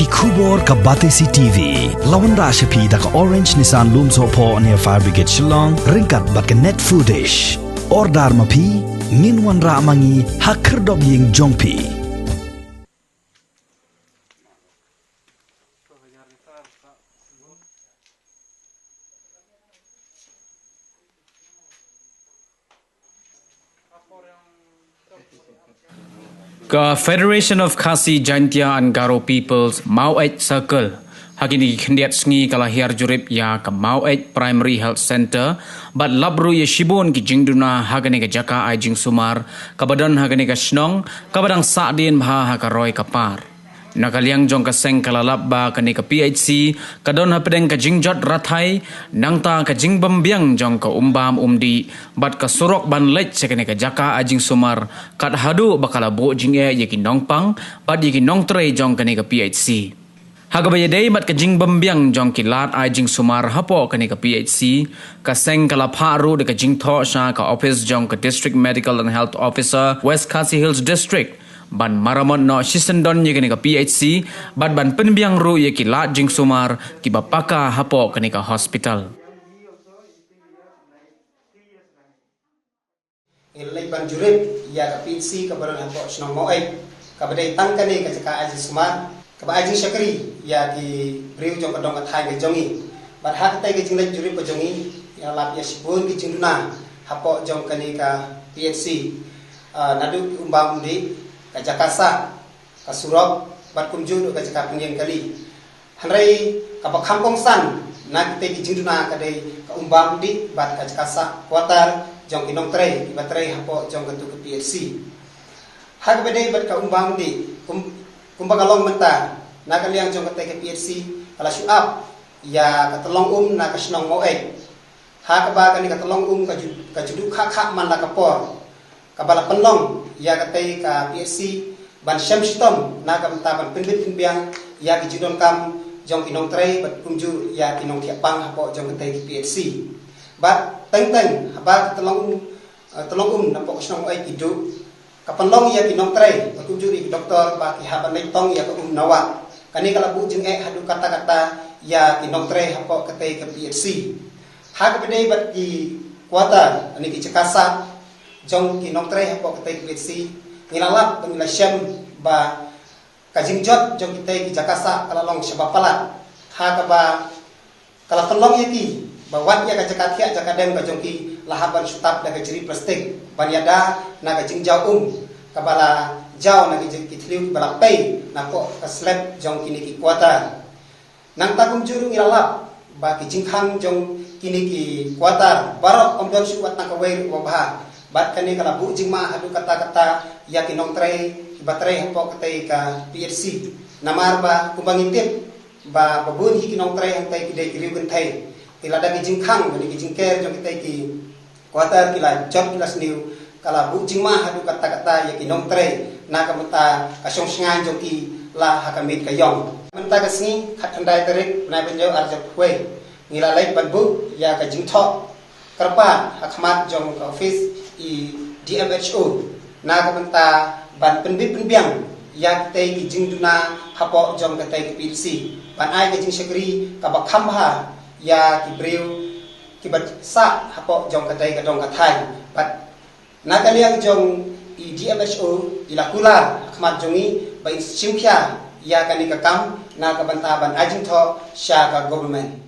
Khubor ka Batesi TV. Lawan Rashapi da ka Orange Nissan Lumso po near Fire Brigade Shillong. Ringkat bat ka net footage. Ordar mapi. Nginwan ra mangi hakerdog ying jongpi. Ka Federation of Khasi Jaintia and Garo Peoples Mauet Circle hagini khendiat sngi kala hiar jurip ya ka Mauet Primary Health Center bat labru ye shibun ki jingduna hagani ka jaka ai jing sumar kabadan hagani ka snong kabadang sadin bha ha ka roi ka par nakaliang jong ka seng kala labba kani ka PHC kadon ha pedeng ka jingjot rathai nangta ka jingbambiang jong ka umbam umdi bat ka surok ban lech sekani ka jaka ajing sumar kat hadu bakala bo jing ye ki nongpang bat ye ki nongtre jong kani ka PHC hagabaya dei bat ka jingbambiang jong ki lat ajing sumar hapo kani ka PHC ka seng kala pharu de ka jingtho sha ka office jong ka District Medical and Health Officer West Khasi Hills District ban maramon no sisendon ye kani ka PHC ban penbiang ru ye ki lat jing sumar ki bapaka hapo kani ka hospital ilai ban jurip ya ka PHC ka baron hapo snong moai ka badai tangkani ka jaka aji sumar ka ba aji syakri ya ki briu jong ka dong ka thai ge jongi ban hak tai ge jinglai jurip ko jongi ya lap ya sibun ki jingduna hapo jong kani ka PHC nadu umbam di ka jakasa ka surok bat kumjun ka jaka penyen kali hanrai ka ba kampong san na te ki jinduna ka dei ka umbam di bat ka jakasa kuatar jong kinong tre batre hapo jong ka tu ka PHC hak bede bat ka umbam di kumbagalong menta na kaliang jong ka te ka PHC kala suap ya ka tolong na ka snong moe hak ba ka ni ka tolong ka judu kha man la ka por kabala penlong ya katay ka PSC ban syamshitom na kamta ban pinbiang ya gijudon kam jong kinong tray bat kumju ya kinong kiapang hapo jong katay ki PSC bat teng haba tolong na po snong ay kidu kapanlong ya kinong tray bat kumju di doktor ba ki haban tong ya ko nawa kani kalabu jeng hadu kata-kata ya kinong tray hapo katay ka PSC hak bedai bat ki kuata ani ki cekasa jong kinong tre hapo katay PHC nilalap ngila syam ba kajingjot jong kitay ki jakasa kalalong syabapalat ha ka ba kala tolong yaki ba wat ya ka jakatia jakadem ka jong ki lahaban sutap da ka jeri plastik banyada na ka jingjau kabala jaw na ki kitliu bala pay na ko ka slap jong kini ki kuata nang tagum juru nilalap ba ki jingkhang jong kini ki kuata barok omdon suwat na ka way wabha bat kani kala bu jingma hadu kata-kata ya kinong tray ibatre hapo katay ka PHC namar ba kumbangitip ba babun hi kinong tray ang tay kidai kiriu gantay ilada ki jingkhang ni ki jingker jong kitay ki kuatar kila job kilas niu kala bu jingma hadu kata-kata ya kinong tray na kamuta kasyong singan jong ki la hakamit kayong menta kasni khatandai tarik na benjo arjap hwe ngilalai banbu ya ka jingtho karpa hakmat jong office i DMHO na kamenta ban penbiang yak tay ki jingduna hapo jong ka tay ki PHC ban ai ka jing syakri ka ba khamha ya ki breu ki bat sa hapo jong ka tay ka dong ka thai bat na kaliang jong i DMHO ilakula khmat jongi ba simpia ya kani ka kam na ka banta ban ajing tho sha ka government